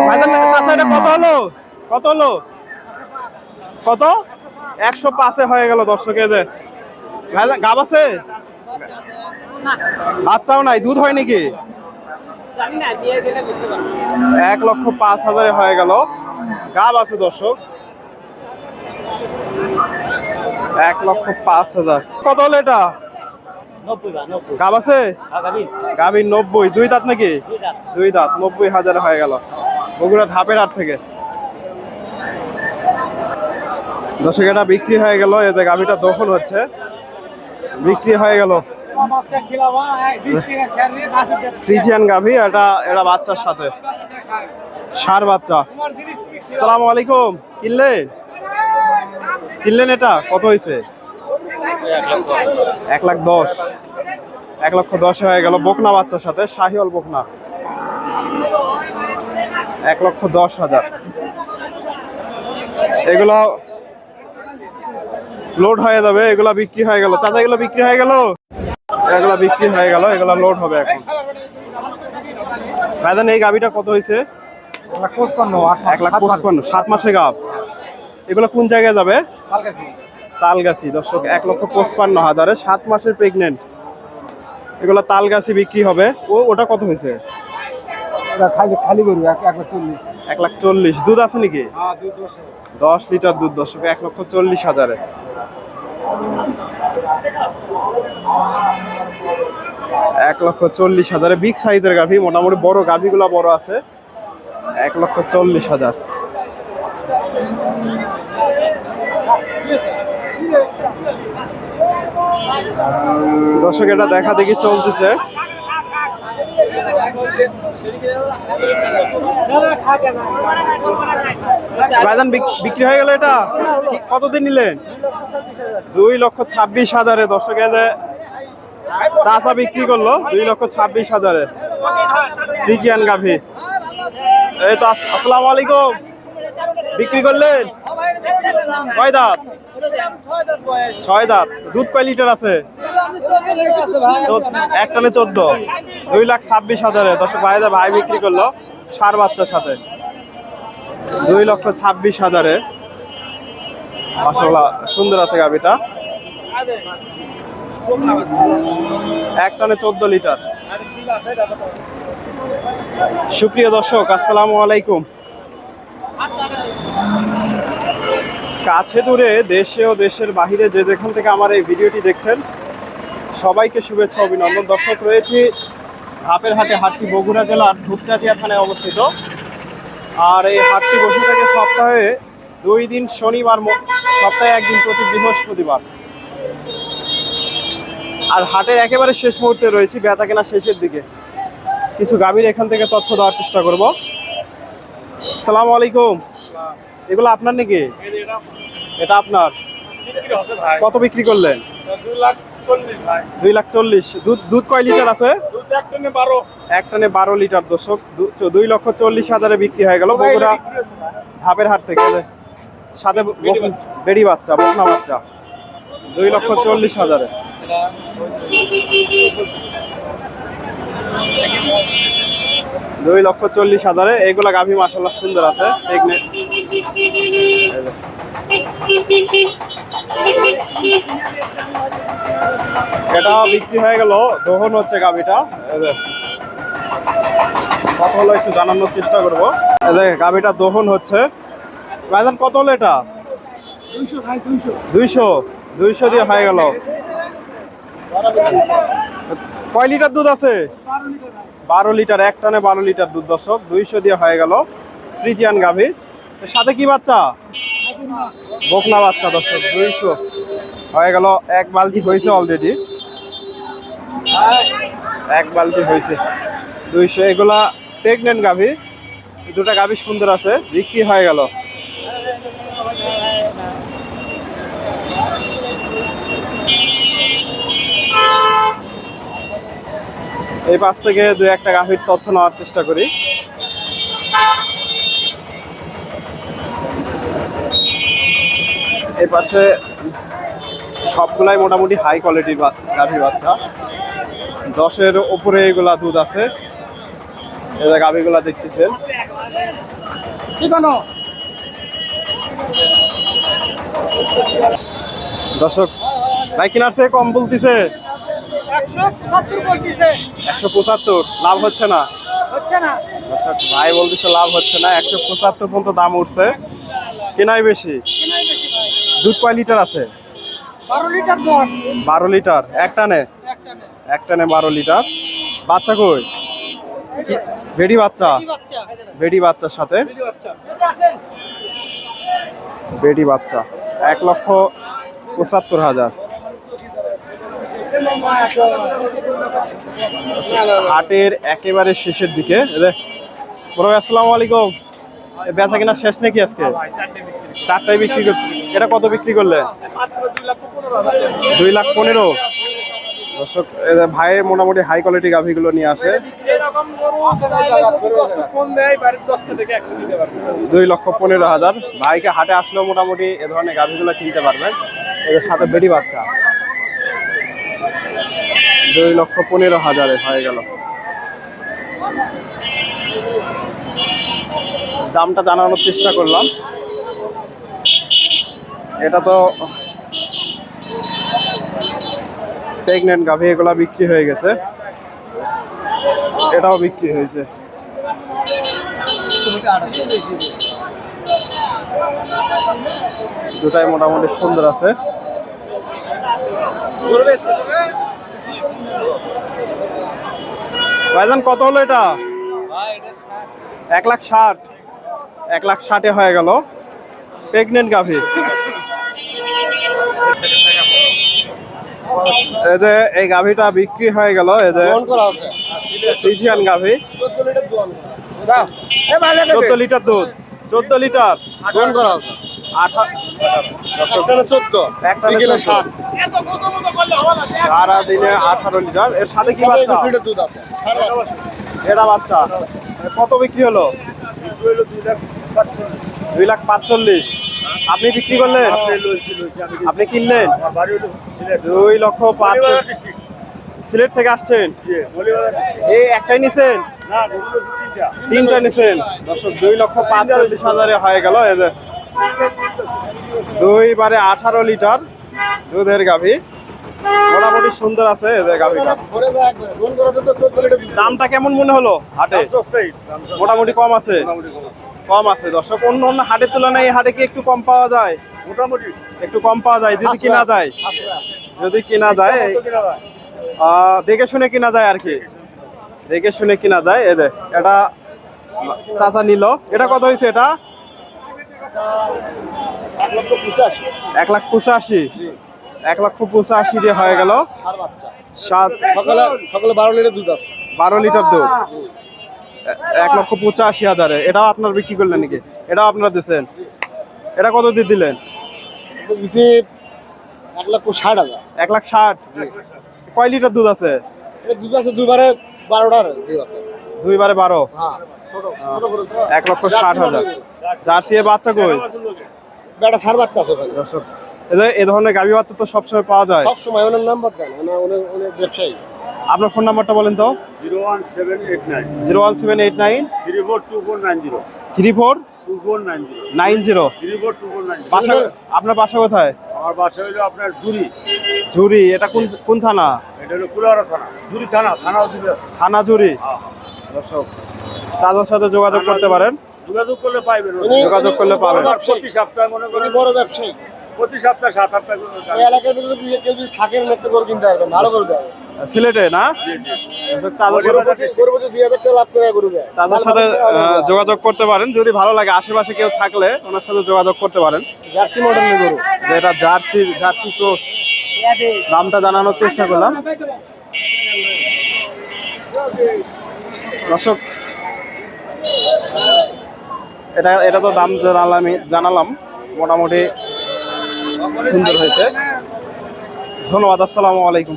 ভাইজান চাচা এটা কত হলো? কত হলো? কত? 105-এ হয়ে গেল দর্শকে। যে ভাইজান গাব আছে? বাচ্চাও নাই, দুধ হয় নাকি? 1,05,000-এ হয়ে গেল। গাব আছে দর্শক, 1,05,000। কত হলো এটা? গাব আছে? গাভীর 90, দুই দাঁত নাকি? দুই দাঁত, 90,000-এ হয়ে গেল বগুড়া ধাপের হাট থেকে। দর্শক এটা বিক্রি হয়ে গেল। এতে গাভীটা দহন হচ্ছে, বিক্রি হয়ে গেল। ফ্রিজিয়ান গাভী, এটা এটা বাচ্চার সাথে, ষাঁড় বাচ্চা। আসসালামু আলাইকুম। কিনলেন? কিনলেন? এটা কত হয়েছে? 1,10,000। 1,10,000 হয়ে গেল। বকনা বাচ্চার সাথে, শাহিওয়াল বকনা। 1,10,000। এগুলো লোড হয়ে যাবে, এগুলা বিক্রি হয়ে গেল। চাচা এগুলো বিক্রি হয়ে গেল? এগুলা বিক্রি হয়ে গেল, এগুলা লোড হবে এখন। ভাইজান এই গাভীটা কত হয়েছে? 1,55,000। 7 মাসে গাভ। এগুলো কোন জায়গায় যাবে? তালগাছি। দর্শক 1,55,000-এ 7 মাসের প্রেগনেন্ট। এগুলো তালগাছি বিক্রি হবে। ওটা কত হয়েছে? খালি গরু 1,40,000। 1,40,000। দুধ আছে নাকি? 10 লিটার দুধ দর্শক, 1,40,000-এ। 1,40,000-এ বিগ সাইজের গাভী, মোটামুটি বড় গাভীগুলা বড় আছে। 1,40,000। দর্শক এটা দেখা দেখি চলতেছে। ভাইজান বিক্রি হয়ে গেল। এটা কতদিন নিলেন? 2,26,000-এ। দর্শক যে চাচা বিক্রি করলো 2,26,000-এ। ফ্রিজিয়ান গাভী। এই তো। আসসালামু আলাইকুম। বিক্রি করলেন? কয় দাঁত? 6 দাঁত। দুধ কয় লিটার আছে? এক টানে 14। 2,26,000-এ। দর্শক ভাই বিক্রি করলো ষাঁড় বাচ্চার সাথে, 2,26,000-এ। মাশাআল্লাহ সুন্দর আছে গাভীটা। এক টানে 14 লিটার। সুপ্রিয় দর্শক আসসালামু আলাইকুম। কাছে দূরে, দেশে ও দেশের বাহিরে যে যেখান থেকে আমার এই ভিডিওটি দেখছেন, সবাইকে শুভেচ্ছা অভিনন্দন। দর্শক রয়েছি ধাপের হাটে। হাটটি বগুড়া জেলার ধূপচাচিয়া থানায় অবস্থিত। আর এই হাটটি বসে থাকে সপ্তাহে 2 দিন, শনিবার, সপ্তাহে 1 দিন প্রতি বৃহস্পতিবার। আর হাটের একেবারে শেষ মুহূর্তে রয়েছি, বেচা কেনা শেষের দিকে। কিছু গাভীর এখান থেকে তথ্য দেওয়ার চেষ্টা করব। আসসালামু আলাইকুম। এগুলো আপনার নাকি? এটা আপনার। কত বিক্রি করলেন? 2,40,000। দুধ কয় লিটার আছে? এক টানে 12 লিটার। দর্শক 2,40,000-এ বিক্রি হয়ে গেল বগুড়া ধাপের হাট থেকে। সাথে বেড়ি বাচ্চা, বকনা বাচ্চা, 2,40,000-এ। 2,40,000-এ এইগুলা গাভী মাশাআল্লাহ সুন্দর আছে। এটা বিক্রি হয়ে গেল, দহন হচ্ছে গাভীটা। কত হলো একটু জানানোর চেষ্টা করবো। গাভীটা দহন হচ্ছে। ভাইজান কত হলো এটা? 200 দিয়ে হয়ে গেল। কয় লিটার দুধ আছে? 12 লিটার। এক টানে 12 লিটার দুধ। দর্শক 200 দিয়ে হয়ে গেল। ফ্রিজিয়ান গাভী। সাথে কি বাচ্চা? বকনা বাচ্চা। দর্শক 200 হয়ে গেল। এক বালতি হয়েছে অলরেডি, এক বালতি হয়েছে। 200। এগুলা প্রেগনেন্ট গাভী। দুটা গাভী সুন্দর আছে, বিক্রি হয়ে গেল। এই পাশ থেকে 2-1টা গাভীর তথ্য নেওয়ার চেষ্টা করি। এই পাশে সবগুলাই মোটামুটি হাই কোয়ালিটির গাভীর বাচ্চা। 10-এর উপরে এগুলা দুধ আছে। এই যে গাভিগুলা দেখতেছেন। কি কোনো দর্শক ভাই কেনার চেয়ে কম বলতেছে, 175 বলতিছে, 175। লাভ হচ্ছে না হচ্ছে না। দর্শক ভাই বলতেছে লাভ হচ্ছে না, 175 পর্যন্ত দাম উঠছে। কেনাই বেশি। কেনাই বেশি ভাই। দুধ কয় লিটার আছে? 12 লিটার দুধ। 12 লিটার এক টানে? একটানে। এক টানে 12 লিটার। বাচ্চা কই? বেডি বাচ্চা? কি বাচ্চা? বেডি বাচ্চার সাথে ভিডিও বাচ্চা। এটা আছেন? বেডি বাচ্চা 1,75,000। হাটের একেবারে শেষের দিকে। আসসালামু আলাইকুম। বেচা কিনা শেষ নাকি আজকে? 4টায় বিক্রি করছে। এটা কত বিক্রি করলে? 2,15,000। দর্শক ভাই মোটামুটি হাই কোয়ালিটি গাভিগুলো নিয়ে আসে। 2,15,000। ভাইকে হাটে আসলেও মোটামুটি এ ধরনের গাভিগুলো কিনতে পারবেন। এদের সাথে বেডি বাচ্চা 2,15,000 হয়ে গেল। দামটা জানানোর চেষ্টা করলাম। এটা তো প্রেগনেন্ট গাভি, এগুলা বিক্রি হয়ে গেছে, এটাও বিক্রি হয়েছে। দুটাই মোটামুটি সুন্দর আছে। ভাইজান কত হলো এটা? 1,60,000। 1,60,000 হয়ে গেল। প্রেগনেন্ট গাভি। এই যে এই গাভিটা বিক্রি হয়ে গেল। এই যে ফ্রিজিয়ান গাভি, 14 লিটার দুধ। 14 লিটার সারা দিনে 18 লিটার। এর সাথে কি বাচ্চা? এটা বাচ্চা কত বিক্রি হলো? 2,45,000। আপনি বিক্রি করলেন? আপনি কিনলেন? 2,05,000। সিলেট থেকে আসছেন? এই একটাই নিছেন? তিনটা নিছেন। দর্শক 2,45,000 হয়ে গেল। এই যে 2 লিটার দুধের গাভী, মোটামুটি সুন্দর আছে। এই যে গাভীটা দামটা কেমন মনে হলো হাটে? মোটামুটি কম আছে। কম আছে দর্শক। অন্য অন্য হাটের তুলনায় এই হাটে কি একটু কম পাওয়া যায়? মোটামুটি একটু কম পাওয়া যায় যদি কিনা যায়। যদি কিনা যায় দেখে শুনে কিনা যায় আর কি, দেখে শুনে কিনা যায়। এই যে এটা চাচা নিল। এটা কত হয়েছে? এটা 1,85,000। 1,85,000 দিয়ে হয়ে গেল। সকালে 12 লিটার দুধ আছে। 12 লিটার দুধ 1,85,000। এটাও আপনার বিক্রি করলেন নাকি? এটাও আপনারা দিচ্ছেন? এটা কত দিয়ে দিলেন? 1,60,000। 1,60,000। কয় লিটার দুধ আছে? দুধ আছে দুইবারে 12টার দুধ আছে। দুইবারে 12। 1,60,000। জার্সি এর বাচ্চা কই? বেটা সার বাচ্চা আছে ভাই। দর্শক এই ধরনের গাভী বাচ্চা তো সবসময় পাওয়া যায়। সব সময় ওনার নাম্বার দেন, অনেক ব্যবসায়ী। আপনার ফোন নাম্বারটা বলেন তো। 01789 01789 342490। আপনার বাসা কোথায়? আমার বাসা হইলো আপনার জুরি। ঝুরি। এটা কোন থানা? এটা হলো কুলাউড়া থানা। জুরি থানা, থানাও দিবে। থানা ঝুরি। দর্শক চাচার সাথে যোগাযোগ করতে পারেন। যোগাযোগ করলে পাইবেন। যোগাযোগ করলে পাবেন। প্রতি সপ্তাহে মনে করেন বড় ব্যবসায়ী। প্রতি সপ্তাহে 7-8 টাকা করে এই এলাকার ভিতরে কেউ যদি থাকেন একটা গরু কিনতে পারবেন, ভালো করে দেয়। সিলেটে না? চাচার সাথে যোগাযোগ করতে পারেন যদি ভালো লাগে। আশেপাশে কেউ থাকলে ওনার সাথে যোগাযোগ করতে পারেন। জার্সি মডেলের গরু। এটা জার্সি ক্রস। দামটা জানানোর চেষ্টা করলাম। দর্শক এটা তো দাম জানালাম মোটামুটি সুন্দর হয়েছে। ধন্যবাদ। আসসালামু আলাইকুম।